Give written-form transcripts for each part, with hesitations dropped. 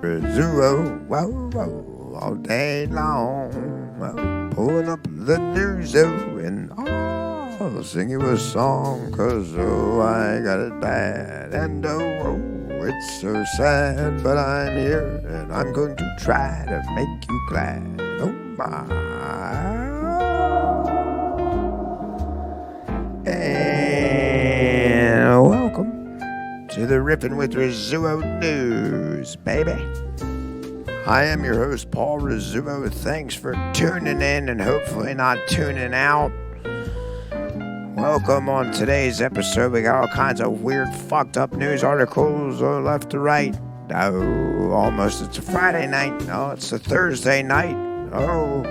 Rizzuo, whoa, whoa, all day long. Well, pulling up the news, and I'll sing you a song, 'cause I got it bad. And it's so sad, but I'm here, and I'm going to try to make you glad. Oh my. And welcome to the Riffin with Rizzuo news, baby. I am your host, Paul Rizzuo. Thanks for tuning in and hopefully not tuning out. Welcome on today's episode. We got all kinds of weird, fucked up news articles left to right. Oh, almost it's a Friday night. Oh, it's a Thursday night. Oh,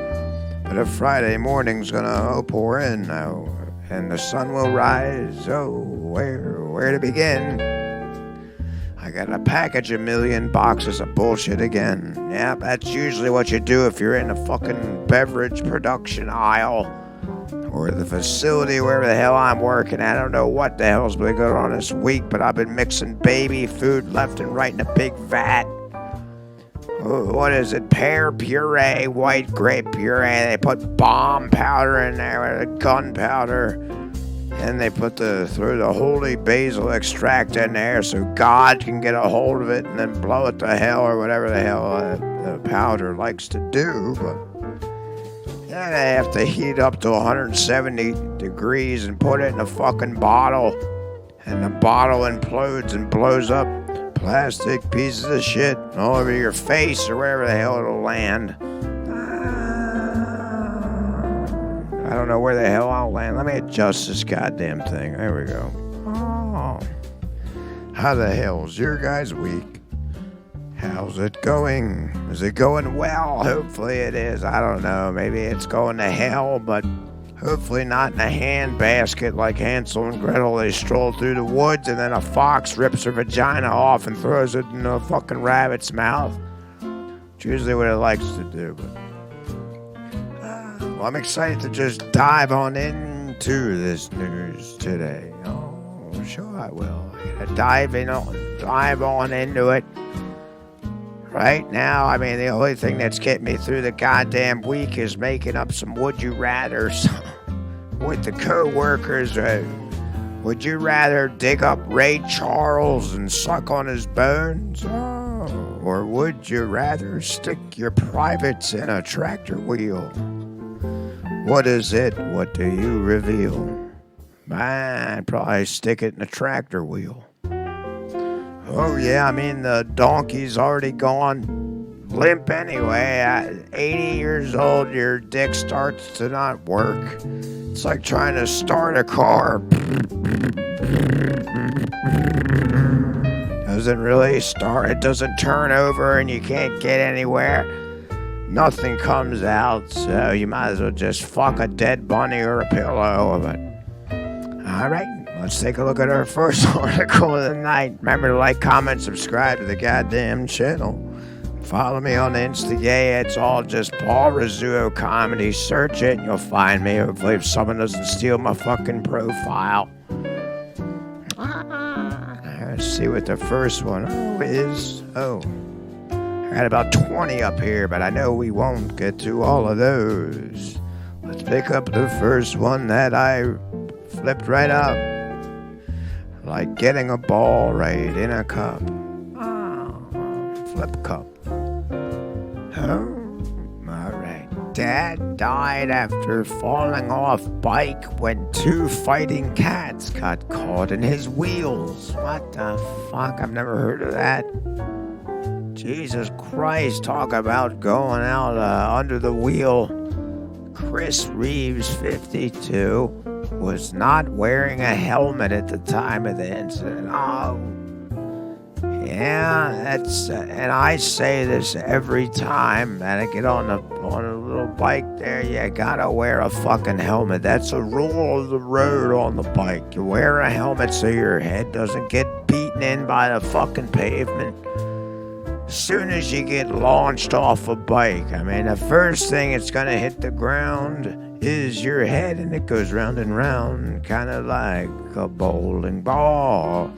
but a Friday morning's gonna pour in. Oh, and the sun will rise. Oh, where to begin? I got a package of million boxes of bullshit again. Yeah, that's usually what you do if you're in a fucking beverage production aisle or the facility, wherever the hell I'm working. I don't know what the hell's been going on this week, but I've been mixing baby food left and right in a big vat. Oh, what is it? Pear puree, white grape puree. They put bomb powder in there, gunpowder. And they throw the holy basil extract in there so God can get a hold of it and then blow it to hell or whatever the hell the powder likes to do. But yeah, they have to heat up to 170 degrees and put it in a fucking bottle. And the bottle implodes and blows up plastic pieces of shit all over your face or wherever the hell it'll land. I don't know where the hell I'll land. Let me adjust this goddamn thing. There we go. Oh. How the hell's your guys' week? How's it going? Is it going well? Hopefully it is. I don't know. Maybe it's going to hell, but hopefully not in a handbasket like Hansel and Gretel. They stroll through the woods and then a fox rips her vagina off and throws it in a fucking rabbit's mouth. It's usually what it likes to do, but I'm excited to just dive on into this news today. Oh, sure I will. I'm gonna dive on into it. Right now, I mean, the only thing that's getting me through the goddamn week is making up some would you rathers with the co-workers. Would you rather dig up Ray Charles and suck on his bones? Oh, or would you rather stick your privates in a tractor wheel? What is it? What do you reveal? I'd probably stick it in a tractor wheel. Oh yeah, I mean the donkey's already gone limp anyway. At 80 years old, your dick starts to not work. It's like trying to start a car. Doesn't really start. It doesn't turn over and you can't get anywhere. Nothing comes out, so you might as well just fuck a dead bunny or a pillow. But all right, let's take a look at our first article of the night. Remember to like, comment, subscribe to the goddamn channel. Follow me on Instagram. It's all just Paul Rizzuo Comedy. Search it and you'll find me. Hopefully if someone doesn't steal my fucking profile. Let's see what the first one is. I got about 20 up here, but I know we won't get to all of those. Let's pick up the first one that I flipped right up. Like getting a ball right in a cup. Flip cup. Oh, alright. Dad died after falling off bike when two fighting cats got caught in his wheels. What the fuck? I've never heard of that. Jesus Christ, talk about going out under the wheel. Chris Reeves, 52, was not wearing a helmet at the time of the incident. Oh, yeah, that's, and I say this every time that I get on a little bike there, you gotta wear a fucking helmet. That's a rule of the road on the bike. You wear a helmet so your head doesn't get beaten in by the fucking pavement. As soon as you get launched off a bike, I mean, the first thing it's going to hit the ground is your head, and it goes round and round, kind of like a bowling ball.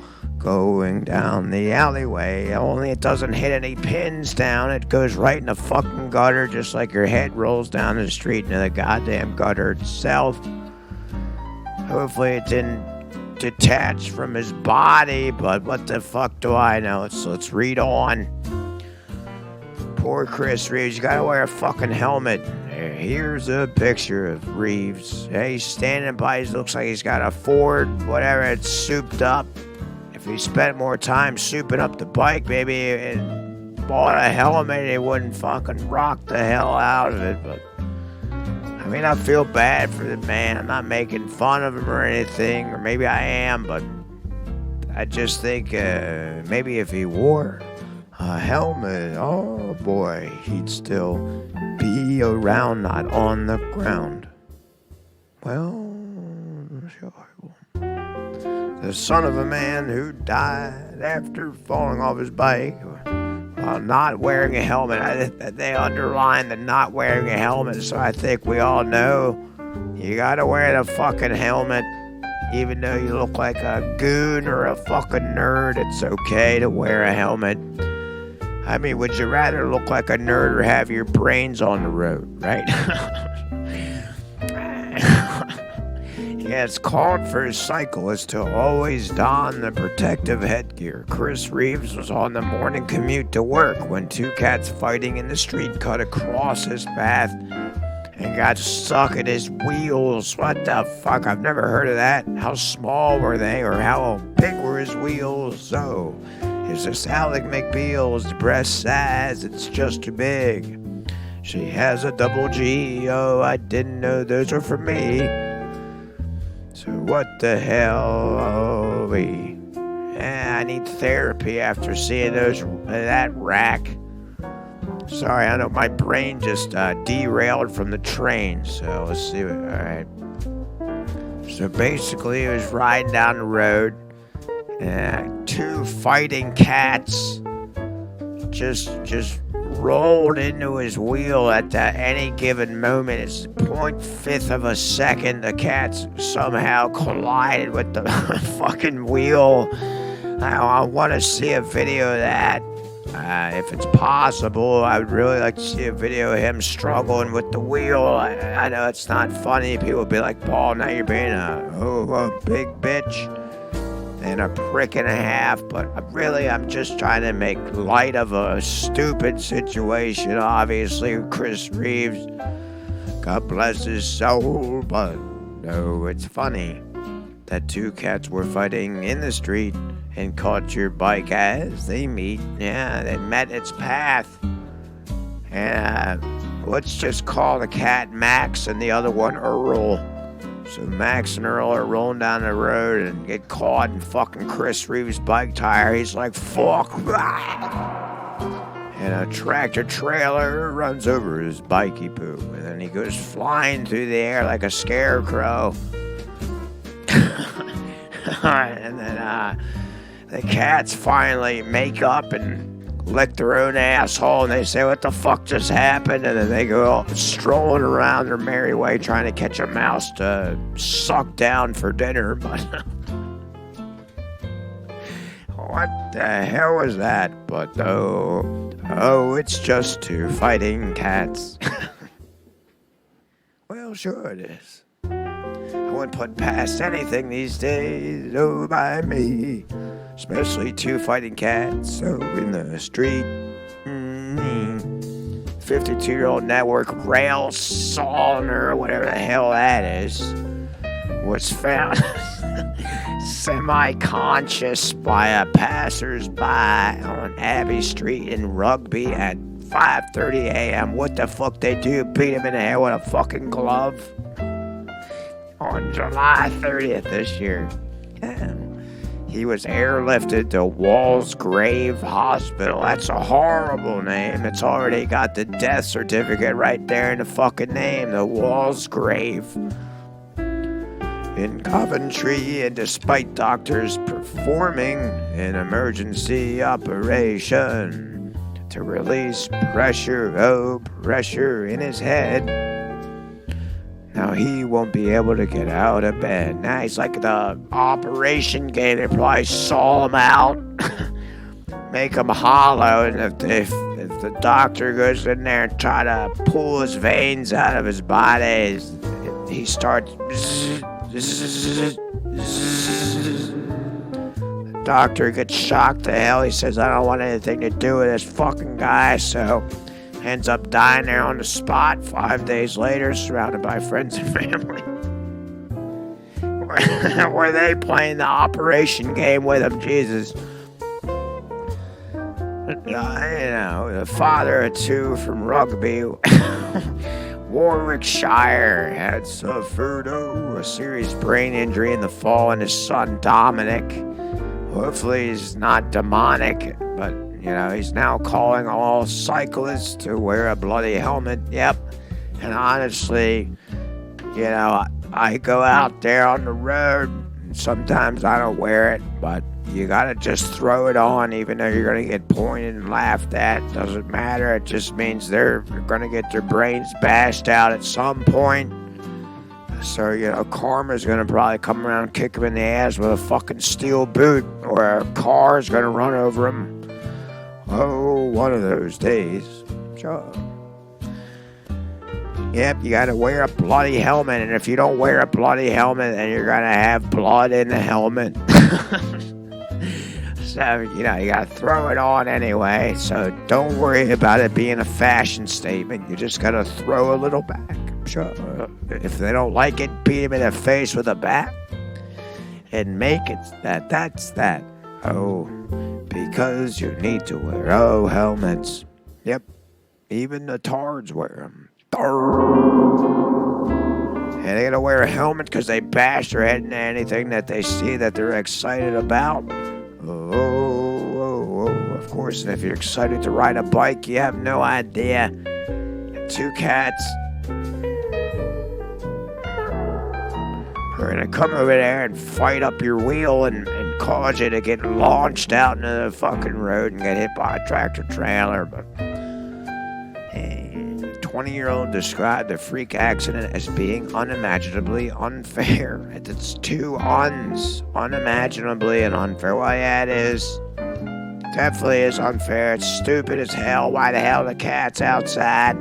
going down the alleyway. Only it doesn't hit any pins down. It goes right in the fucking gutter, just like your head rolls down the street into the goddamn gutter itself. Hopefully it didn't detach from his body, but what the fuck do I know? Let's read on. Poor Chris Reeves, you gotta wear a fucking helmet. Here's a picture of Reeves. He's standing by, he looks like he's got a Ford, whatever, it's souped up. If he spent more time souping up the bike, maybe and bought a helmet, he wouldn't fucking rock the hell out of it. But I mean, I feel bad for the man. I'm not making fun of him or anything, or maybe I am, but I just think maybe if he wore a helmet, oh boy, he'd still be around, not on the ground. Well, sure. The son of a man who died after falling off his bike while not wearing a helmet. They underline the not wearing a helmet, so I think we all know you gotta wear the fucking helmet. Even though you look like a goon or a fucking nerd, it's okay to wear a helmet. I mean, would you rather look like a nerd or have your brains on the road, right? Yeah, it's called for cyclists to always don the protective headgear. Chris Reeves was on the morning commute to work when two cats fighting in the street cut across his path and got stuck in his wheels. What the fuck? I've never heard of that. How small were they, or how big were his wheels? So, is this Alec McBeal's breast size? It's just too big. She has a double G. Oh, I didn't know those were for me. So what the hell are we? I need therapy after seeing that rack. Sorry, I know my brain just derailed from the train. So let's see. All right. So basically, he was riding down the road. Two fighting cats just rolled into his wheel at any given moment. It's 0.5 of a second. The cats somehow collided with the fucking wheel. I want to see a video of that. If it's possible, I would really like to see a video of him struggling with the wheel. I know it's not funny. People will be like, Paul, now you're being a big bitch and a prick and a half, but I'm just trying to make light of a stupid situation. Obviously, Chris Reeves, God bless his soul, but no, it's funny that two cats were fighting in the street and caught your bike as they meet. Yeah, they met its path. And let's just call the cat Max and the other one Earl. So Max and Earl are rolling down the road and get caught in fucking Chris Reeves' bike tire. He's like, fuck. And a tractor trailer runs over his bikey poo. And then he goes flying through the air like a scarecrow. And then the cats finally make up and lick their own asshole, and they say, what the fuck just happened? And then they go strolling around their merry way trying to catch a mouse to suck down for dinner. But what the hell was that? But oh, it's just two fighting cats. Well, sure it is. I wouldn't put past anything these days, oh, by me. Especially two fighting cats, in the street. 52-year-old network rail sawing or whatever the hell that is was found semi-conscious by a passersby on Abbey Street in Rugby at 5:30 a.m. What the fuck they do? Beat him in the head with a fucking glove on July 30th this year. Yeah. He was airlifted to Walsgrave Hospital. That's a horrible name. It's already got the death certificate right there in the fucking name, the Walsgrave. In Coventry, and despite doctors performing an emergency operation to release pressure in his head, Now he won't be able to get out of bed. Now he's like the operation game. They probably saw him out, make him hollow, and if the doctor goes in there and try to pull his veins out of his body, he starts. The doctor gets shocked to hell. He says, "I don't want anything to do with this fucking guy," so ends up dying there on the spot 5 days later, surrounded by friends and family. Were they playing the operation game with him? Jesus. The father of two from Rugby, Warwickshire, had suffered a serious brain injury in the fall, and his son Dominic, hopefully he's not demonic, but he's now calling all cyclists to wear a bloody helmet. Yep. And honestly, I go out there on the road, and sometimes I don't wear it, but you gotta just throw it on, even though you're gonna get pointed and laughed at. Doesn't matter. It just means they're gonna get their brains bashed out at some point. So, karma's gonna probably come around and kick him in the ass with a fucking steel boot, or a car's gonna run over him. Oh, one of those days. Sure. Yep, you gotta wear a bloody helmet, and if you don't wear a bloody helmet, then you're gonna have blood in the helmet. So, you gotta throw it on anyway, so don't worry about it being a fashion statement. You just gotta throw a little back. Sure. If they don't like it, beat them in the face with a bat and make it that's that. Oh, because you need to wear helmets. Yep, even the tards wear them. And they gotta wear a helmet because they bash their head into anything that they see that they're excited about. Oh, of course, and if you're excited to ride a bike, you have no idea. Two cats are gonna come over there and fight up your wheel and cause you to get launched out into the fucking road and get hit by a tractor trailer. But a 20-year-old described the freak accident as being unimaginably unfair. It's two uns, unimaginably and unfair. Well, yeah, it is. Definitely is unfair. It's stupid as hell. Why the hell the cat's outside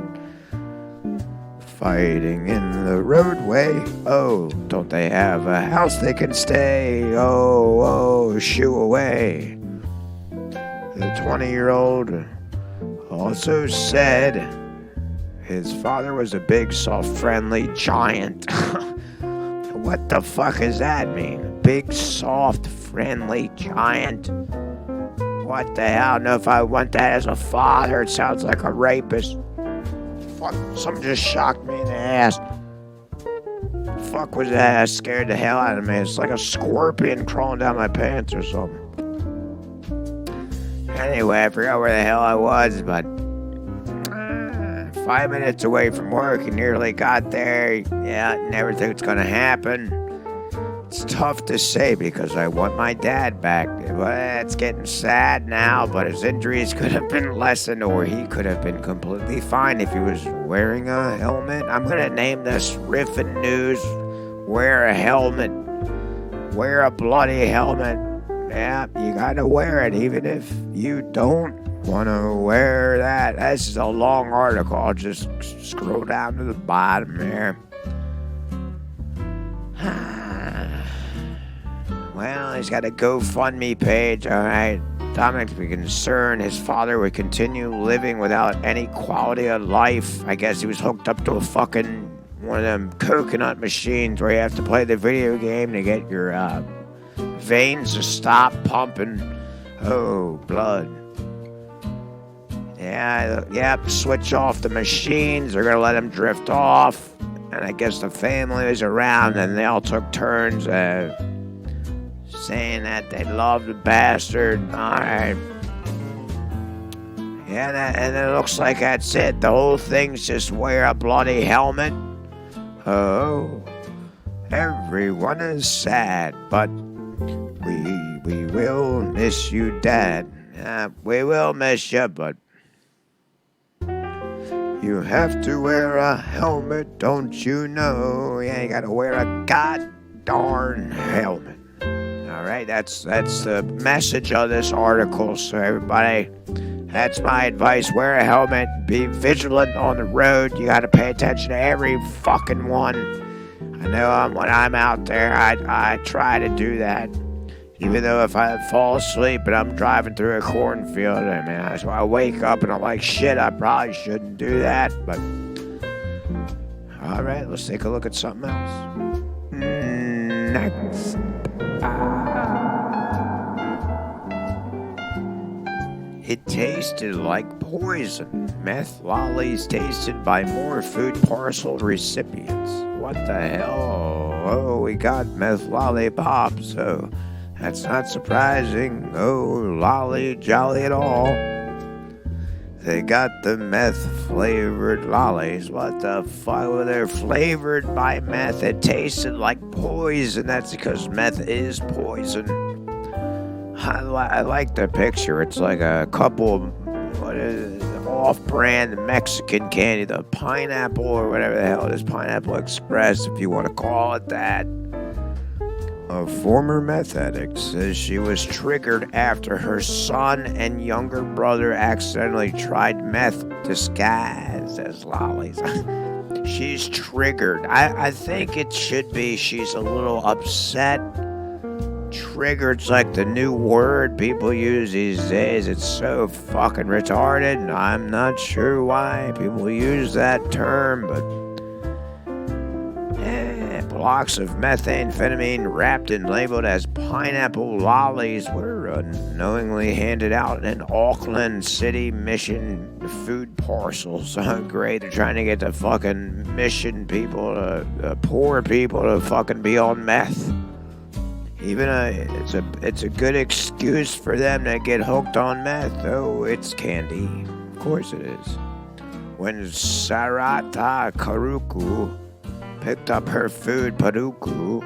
fighting in the roadway? Oh, don't they have a house they can stay? Oh, shoo away. The 20-year-old also said his father was a big, soft, friendly giant. What the fuck does that mean? Big, soft, friendly giant? What the hell? I don't know if I want that as a father. It sounds like a rapist. Fuck, something just shocked me in the ass. Fuck was that? That scared the hell out of me. It's like a scorpion crawling down my pants or something. Anyway, I forgot where the hell I was, but 5 minutes away from work and nearly got there. Yeah, never think it's gonna happen. It's tough to say because I want my dad back. Well, it's getting sad now, but his injuries could have been lessened, or he could have been completely fine if he was wearing a helmet. I'm gonna name this Riffin News. Wear a helmet. Wear a bloody helmet. Yeah, you gotta wear it, even if you don't want to wear that. This is a long article. I'll just scroll down to the bottom there. Well, he's got a GoFundMe page, all right. Dominic's concerned his father would continue living without any quality of life. I guess he was hooked up to a fucking one of them coconut machines where you have to play the video game to get your veins to stop pumping. Oh, blood. Yeah, switch off the machines. They're going to let him drift off. And I guess the family was around and they all took turns saying that they love the bastard. All right. Yeah, and it looks like that's it. The whole thing's just wear a bloody helmet. Oh, everyone is sad, but we will miss you, Dad. We will miss you, but You have to wear a helmet, don't you know? Yeah, you gotta wear a god-darn helmet. Alright, that's the message of this article. So everybody, that's my advice. Wear a helmet, be vigilant on the road. You gotta pay attention to every fucking one. I know when I'm out there, I try to do that. Even though if I fall asleep and I'm driving through a cornfield, so I wake up and I'm like, shit, I probably shouldn't do that. But, alright, let's take a look at something else. Next. It tasted like poison. Meth lollies tasted by more food parcel recipients. What the hell? Oh, we got meth lollipops. Oh, that's not surprising. Oh, lolly jolly at all. They got the meth-flavored lollies. What the fuck? Well, they're flavored by meth. It tasted like poison. That's because meth is poison. I like the picture. It's like a couple, what is it, off-brand Mexican candy, the pineapple or whatever the hell it is, Pineapple Express, if you want to call it that. A former meth addict says she was triggered after her son and younger brother accidentally tried meth disguised as lollies. She's triggered. I think it should be she's a little upset. Triggered's like the new word people use these days. It's so fucking retarded, and I'm not sure why people use that term, but blocks of methamphetamine wrapped and labeled as pineapple lollies were unknowingly handed out in Auckland City Mission food parcels. Great, they're trying to get the fucking mission people, poor people to fucking be on meth. Even it's a good excuse for them to get hooked on meth. Oh, it's candy. Of course it is. When Sarata Karuku picked up her food paruku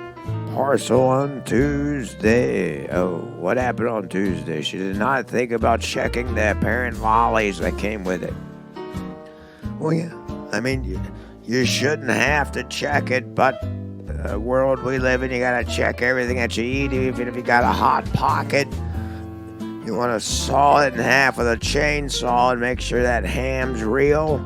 parcel on Tuesday. Oh, what happened on Tuesday? She did not think about checking the apparent lollies that came with it. Well, yeah. I mean, you shouldn't have to check it, but the world we live in, you gotta check everything that you eat, even if you got a hot pocket. You want to saw it in half with a chainsaw and make sure that ham's real,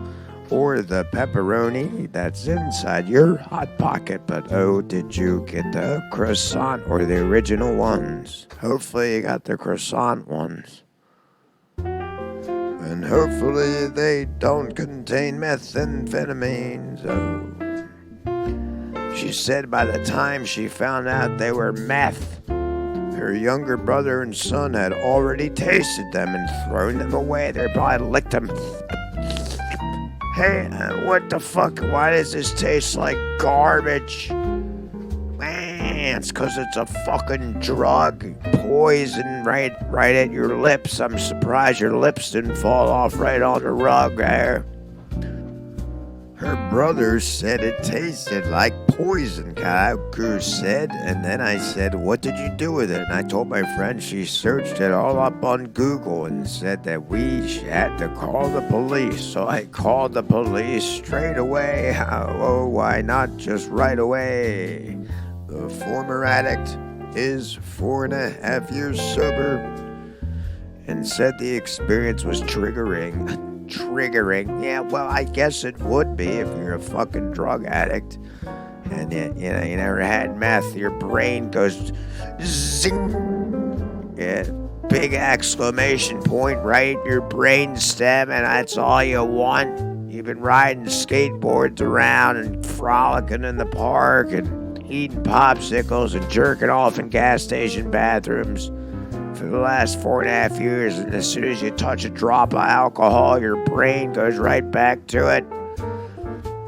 or the pepperoni that's inside your hot pocket. But oh, did you get the croissant or the original ones? Hopefully you got the croissant ones. And hopefully they don't contain methamphetamines. Oh. She said by the time she found out they were meth, her younger brother and son had already tasted them and thrown them away. They probably licked them. Hey, what the fuck? Why does this taste like garbage? Man, it's because it's a fucking drug. Poison right at your lips. I'm surprised your lips didn't fall off right on the rug there. Her brother said it tasted like poison, Kaku said. And then I said, what did you do with it? And I told my friend she searched it all up on Google and said that we had to call the police. So I called the police straight away. Oh, why not just right away? The former addict is 4.5 years sober and said the experience was triggering. Yeah, well, I guess it would be if you're a fucking drug addict and you never had meth. Your brain goes zing. Yeah, big exclamation point right in your brain stem, and that's all you want. You've been riding skateboards around and frolicking in the park and eating popsicles and jerking off in gas station bathrooms for the last 4.5 years, and as soon as you touch a drop of alcohol, your brain goes right back to it.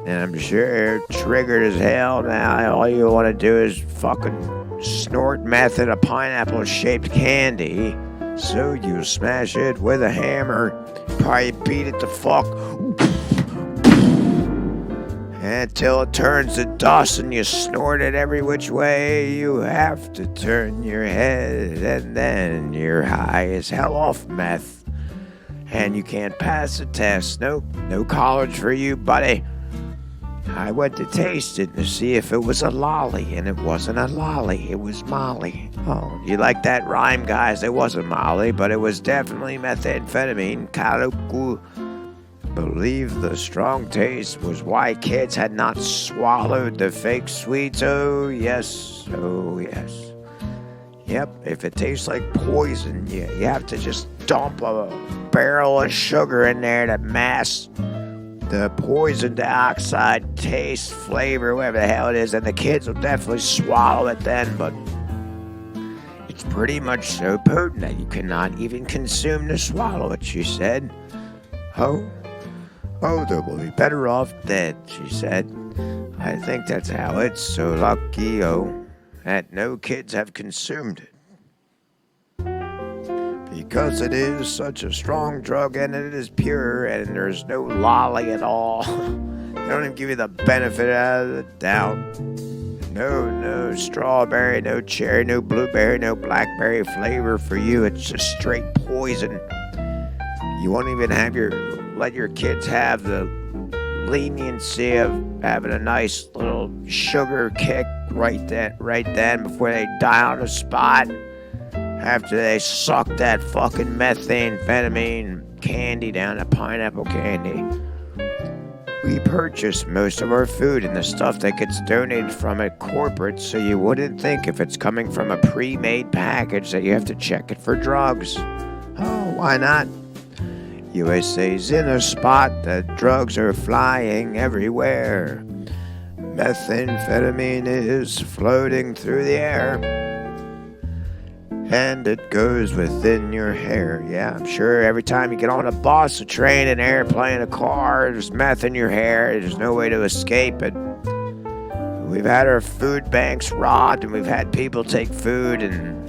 And I'm sure you're triggered as hell now. All you want to do is fucking snort meth in a pineapple-shaped candy. So you smash it with a hammer, probably beat it to fuck until it turns to dust and you snort it every which way. You have to turn your head, and then you're high as hell off meth. and you can't pass the test. Nope, no college for you, buddy. I went to taste it to see if it was a lolly, and it wasn't a lolly, it was Molly. Oh, you like that rhyme, guys? It wasn't Molly, but it was definitely methamphetamine. Kaluku. Believe the strong taste was why kids had not swallowed the fake sweets. Oh yes, oh yes. Yep, if it tastes like poison, you have to just dump a barrel of sugar in there to mask the poison dioxide taste, flavor, whatever the hell it is, and the kids will definitely swallow it then, but it's pretty much so potent that you cannot even consume to swallow it, she said. Oh, they will be better off dead, she said. I think that's how it's so lucky, that no kids have consumed it. Because it is such a strong drug and it is pure and there's no lolly at all. They don't even give you the benefit out of the doubt. No strawberry, no cherry, no blueberry, no blackberry flavor for you. It's just straight poison. You won't even let your kids have the leniency of having a nice little sugar kick right then before they die on the spot. After they suck that fucking methamphetamine candy down to pineapple candy. We purchase most of our food and the stuff that gets donated from it corporate, so you wouldn't think if it's coming from a pre-made package that you have to check it for drugs. Oh, why not? USA's in a spot that drugs are flying everywhere. Methamphetamine is floating through the air. And it goes within your hair. Yeah, I'm sure every time you get on a bus, a train, an airplane, a car, there's meth in your hair. There's no way to escape it. We've had our food banks robbed, and we've had people take food and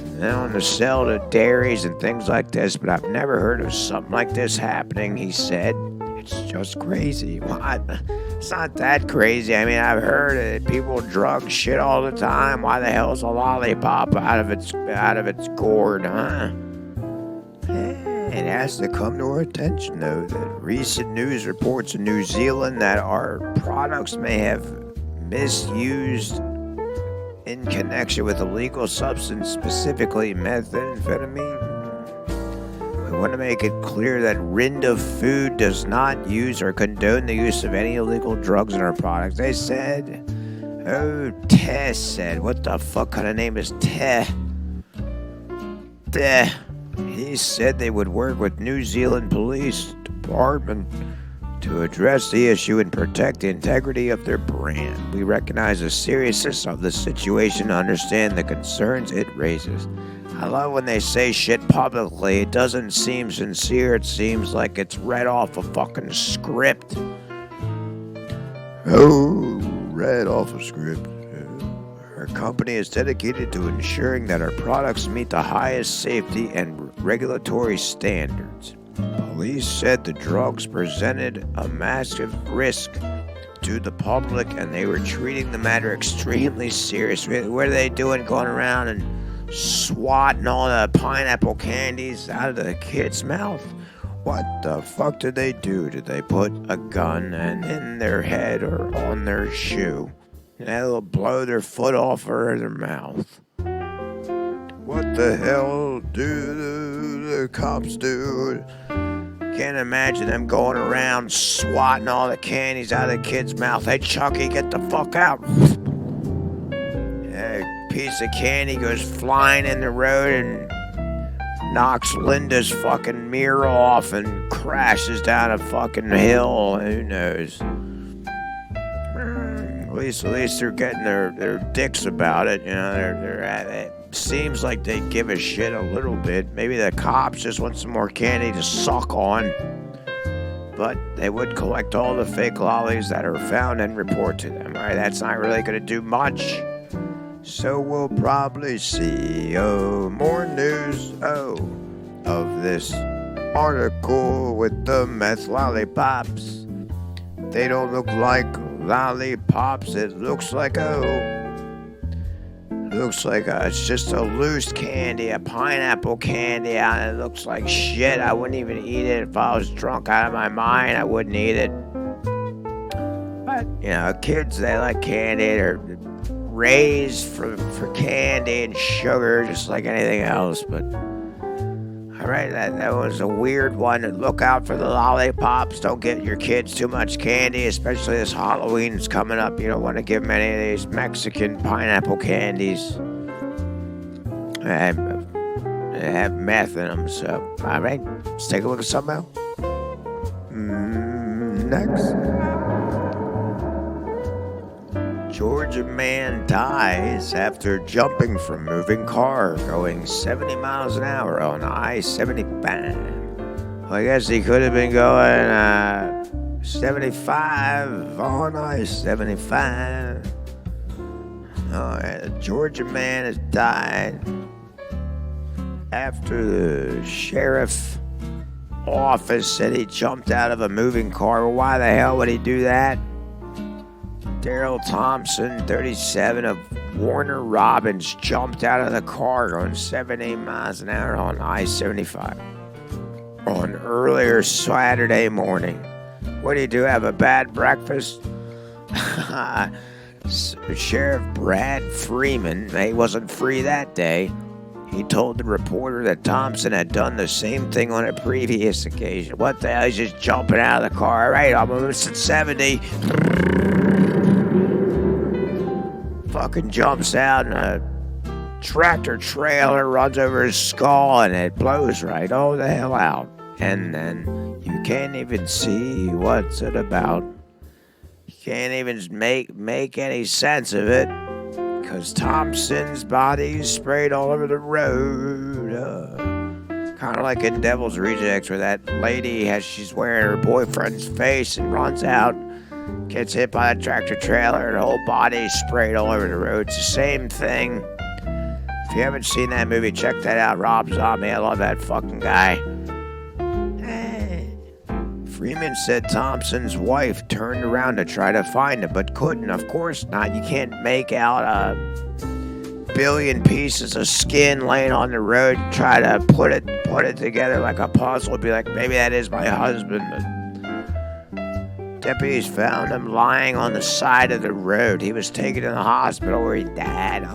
to sell to dairies and things like this, but I've never heard of something like this happening, he said. It's just crazy. What? It's not that crazy. I mean, I've heard that people drug shit all the time. Why the hell is a lollipop out of its gourd, huh? It has to come to our attention, though, that recent news reports in New Zealand that our products may have misused in connection with illegal substance, specifically methamphetamine. We want to make it clear that Rinda Food does not use or condone the use of any illegal drugs in our products. They said, Tess said, what the fuck kind of name is Teh? He said they would work with New Zealand Police Department to address the issue and protect the integrity of their brand. We recognize the seriousness of the situation and understand the concerns it raises. I love when they say shit publicly. It doesn't seem sincere. It seems like it's read off a fucking script. Read off a script. Our company is dedicated to ensuring that our products meet the highest safety and regulatory standards. Police said the drugs presented a massive risk to the public and they were treating the matter extremely seriously. What are they doing, going around and swatting all the pineapple candies out of the kid's mouth? What the fuck did they do? Did they put a gun in their head or on their shoe? And that'll blow their foot off or their mouth. What the hell do the cops do? Can't imagine them going around swatting all the candies out of the kid's mouth. Hey, Chucky, get the fuck out. A piece of candy goes flying in the road and knocks Linda's fucking mirror off and crashes down a fucking hill. Who knows? At least they're getting their dicks about it. You know, they're at it. Seems like they give a shit a little bit. Maybe the cops just want some more candy to suck on. But they would collect all the fake lollies that are found and report to them. All right, that's not really going to do much. So we'll probably see more news of this article with the meth lollipops. They don't look like lollipops. It looks like looks like it's just a loose candy, a pineapple candy. It looks like shit. I wouldn't even eat it if I was drunk out of my mind. I wouldn't eat it. But, kids, they like candy. They're raised for candy and sugar just like anything else. But, all right, that was a weird one. Look out for the lollipops. Don't get your kids too much candy, especially this Halloween's coming up. You don't want to give them any of these Mexican pineapple candies. They have meth in them, so, all right, let's take a look at something else. Next. Georgia man dies after jumping from moving car going 70 miles an hour on I-75. Well, I guess he could have been going 75 on I-75. A Georgia man has died after the sheriff office said he jumped out of a moving car. Well, why the hell would he do that? Daryl Thompson, 37, of Warner Robins, jumped out of the car going 70 miles an hour on I-75 on earlier Saturday morning. What do you do, have a bad breakfast? Sheriff Brad Freeman, he wasn't free that day. He told the reporter that Thompson had done the same thing on a previous occasion. What the hell, he's just jumping out of the car. All right, I'm almost at 70. Fucking jumps out and a tractor trailer runs over his skull and it blows right all the hell out. And then you can't even see what's it about. You can't even make any sense of it because Thompson's body is sprayed all over the road. Kind of like in Devil's Rejects where that lady, she's wearing her boyfriend's face and runs out, gets hit by a tractor trailer, and her whole body is sprayed all over the road. It's the same thing. If you haven't seen that movie, check that out. Rob Zombie, I love that fucking guy. Freeman said Thompson's wife turned around to try to find him, but couldn't. Of course not. You can't make out a billion pieces of skin laying on the road and try to put it together like a puzzle. Be like, maybe that is my husband, but deputies found him lying on the side of the road. He was taken to the hospital where he died.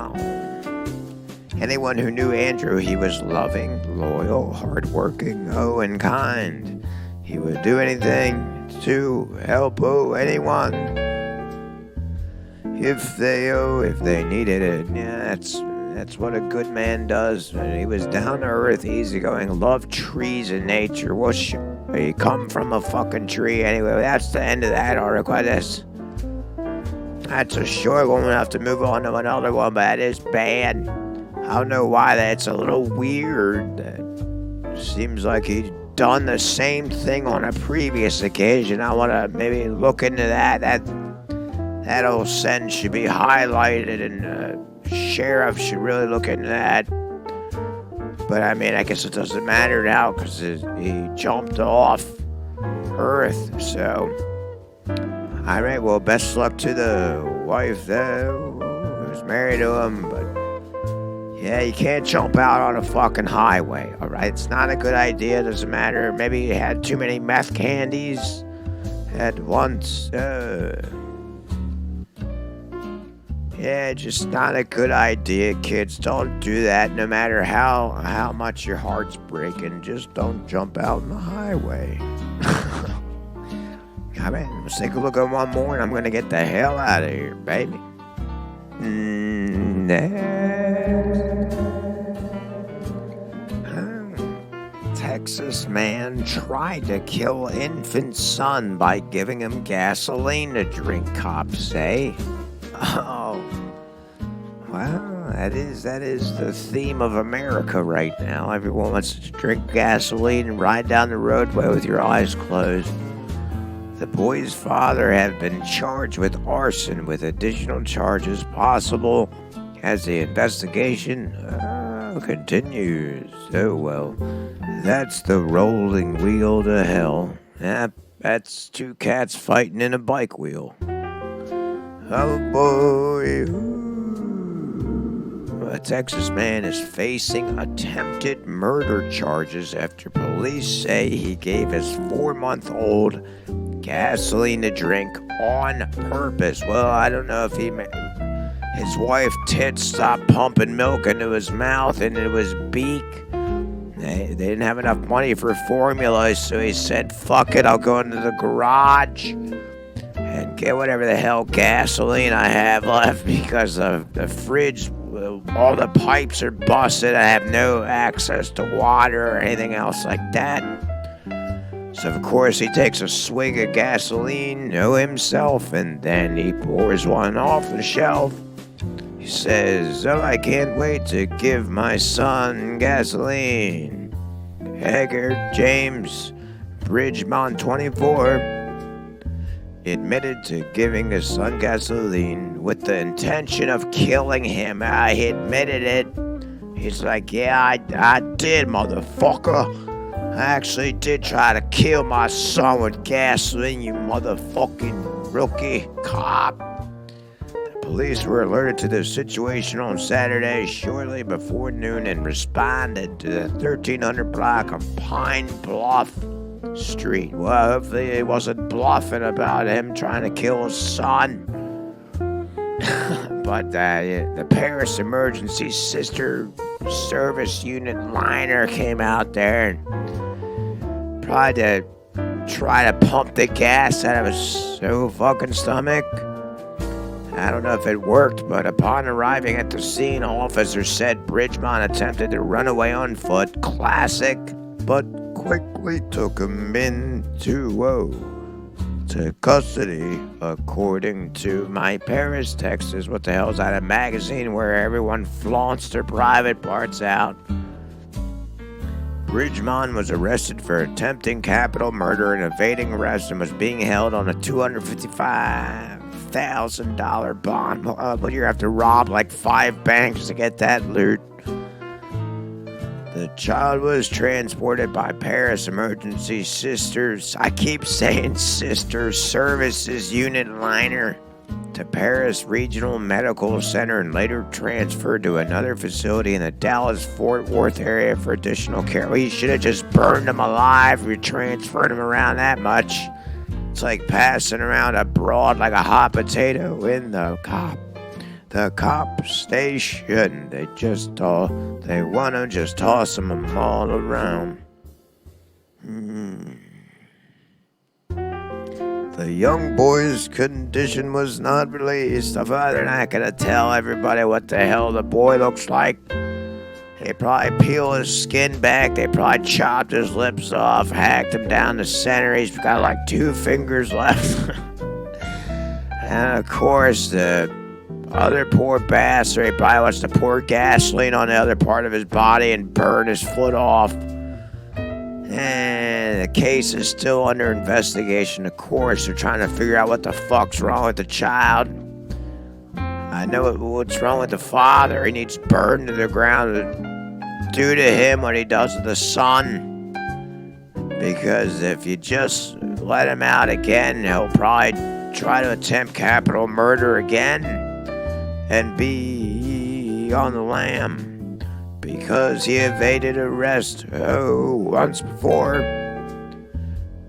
Anyone who knew Andrew, he was loving, loyal, hardworking, and kind. He would do anything to help anyone if they needed it. Yeah, that's what a good man does. He was down to earth, easygoing, loved trees and nature. Well, he come from a fucking tree anyway. That's the end of that article. That's a short one. We'll have to move on to another one, but that is bad. I don't know why that's a little weird. That seems like he's done the same thing on a previous occasion. I want to maybe look into that. That whole sentence should be highlighted, and the sheriff should really look into that. But I mean, I guess it doesn't matter now because he jumped off Earth. So, all right. Well, best luck to the wife though, who's married to him. But yeah, you can't jump out on a fucking highway. All right, it's not a good idea. Doesn't matter. Maybe you had too many meth candies at once. Yeah, just not a good idea, kids. Don't do that. No matter how much your heart's breaking, just don't jump out on the highway. All right, let's take a look at one more, and I'm gonna get the hell out of here, baby. Texas man tried to kill infant son by giving him gasoline to drink, cops say. Oh, well, that is the theme of America right now. Everyone wants to drink gasoline and ride down the roadway with your eyes closed. The boy's father has been charged with arson with additional charges possible as the investigation continues. Oh, well, that's the rolling wheel to hell. That's two cats fighting in a bike wheel. Oh, boy. a Texas man is facing attempted murder charges after police say he gave his 4-month-old gasoline to drink on purpose. Well, I don't know if his wife Tits stopped pumping milk into his mouth and into his beak. They didn't have enough money for formula, so he said, fuck it, I'll go into the garage and get whatever the hell gasoline I have left because the fridge, all the pipes are busted. I have no access to water or anything else like that. So, of course, he takes a swig of gasoline, himself, and then he pours one off the shelf. He says, oh, I can't wait to give my son gasoline. Edgar James Bridgemont, 24, admitted to giving his son gasoline with the intention of killing him. He admitted it. He's like, yeah, I did, motherfucker. I actually did try to kill my son with gasoline, you motherfucking rookie cop. The police were alerted to the situation on Saturday shortly before noon and responded to the 1300 block of Pine Bluff Street. Well, hopefully he wasn't bluffing about him trying to kill his son. But the Paris Emergency Sister Service Unit liner came out there and tried to pump the gas out of his fucking stomach. I don't know if it worked, but upon arriving at the scene, officers said Bridgemont attempted to run away on foot. Classic, but quickly took him into to custody, according to My Paris, Texas. What the hell is that? A magazine where everyone flaunts their private parts out. Bridgemont was arrested for attempting capital murder and evading arrest and was being held on a $255,000 bond. But you have to rob like 5 banks to get that loot. The child was transported by Paris Emergency Sisters, I keep saying Sisters Services Unit liner, to Paris Regional Medical Center and later transferred to another facility in the Dallas-Fort Worth area for additional care. Well, you should have just burned him alive if you transferred him around that much. It's like passing around a broad like a hot potato in the cop station. They want to just toss them all around. The young boy's condition was not released. They're not going to tell everybody what the hell the boy looks like. They probably peel his skin back. They probably chopped his lips off, hacked him down the center. He's got like 2 fingers left. And of course, the other poor bastard, he probably wants to pour gasoline on the other part of his body and burn his foot off. And the case is still under investigation. Of course, they're trying to figure out what the fuck's wrong with the child. I know what's wrong with the father. He needs burned to the ground to do to him what he does to the son. Because if you just let him out again, he'll probably try to attempt capital murder again and be on the lam. Because he evaded arrest once before,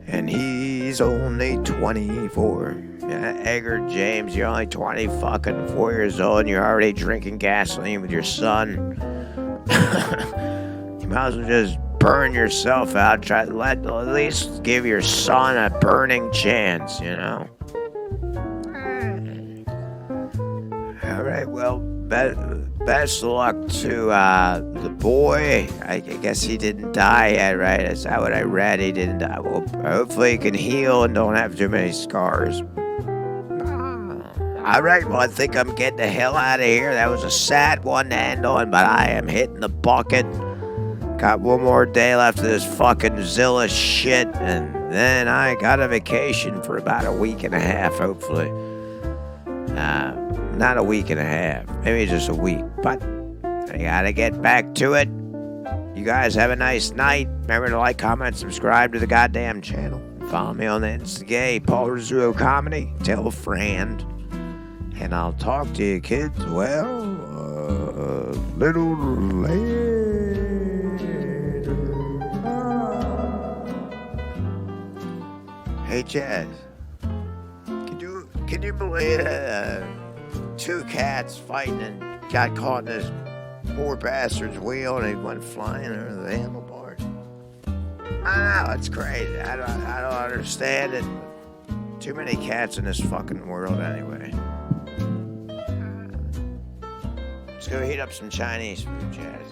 and he's only 24. Edgar James, you're only 24 years old, and you're already drinking gasoline with your son. You might as well just burn yourself out. Try to at least give your son a burning chance, you know. All right, well, best of luck to the boy. I guess he didn't die yet, right? Is that what I read? He didn't die. Well, hopefully he can heal and don't have too many scars. All right, well, I think I'm getting the hell out of here. That was a sad one to end on, but I am hitting the bucket. Got one more day left of this fucking Zilla shit, and then I got a vacation for about a week and a half, hopefully. Not a week and a half, maybe just a week, but I gotta get back to it. You guys have a nice night. Remember to like, comment, subscribe to the goddamn channel. Follow me on the Instagram, Paul Rizzuo Comedy. Tell a friend. And I'll talk to you kids, well, little later. Hey, Jazz. Can you believe two cats fighting and got caught in this poor bastard's wheel and he went flying under the handlebars? I know, it's crazy. I don't understand it. Too many cats in this fucking world anyway. Let's go heat up some Chinese food, Jazz.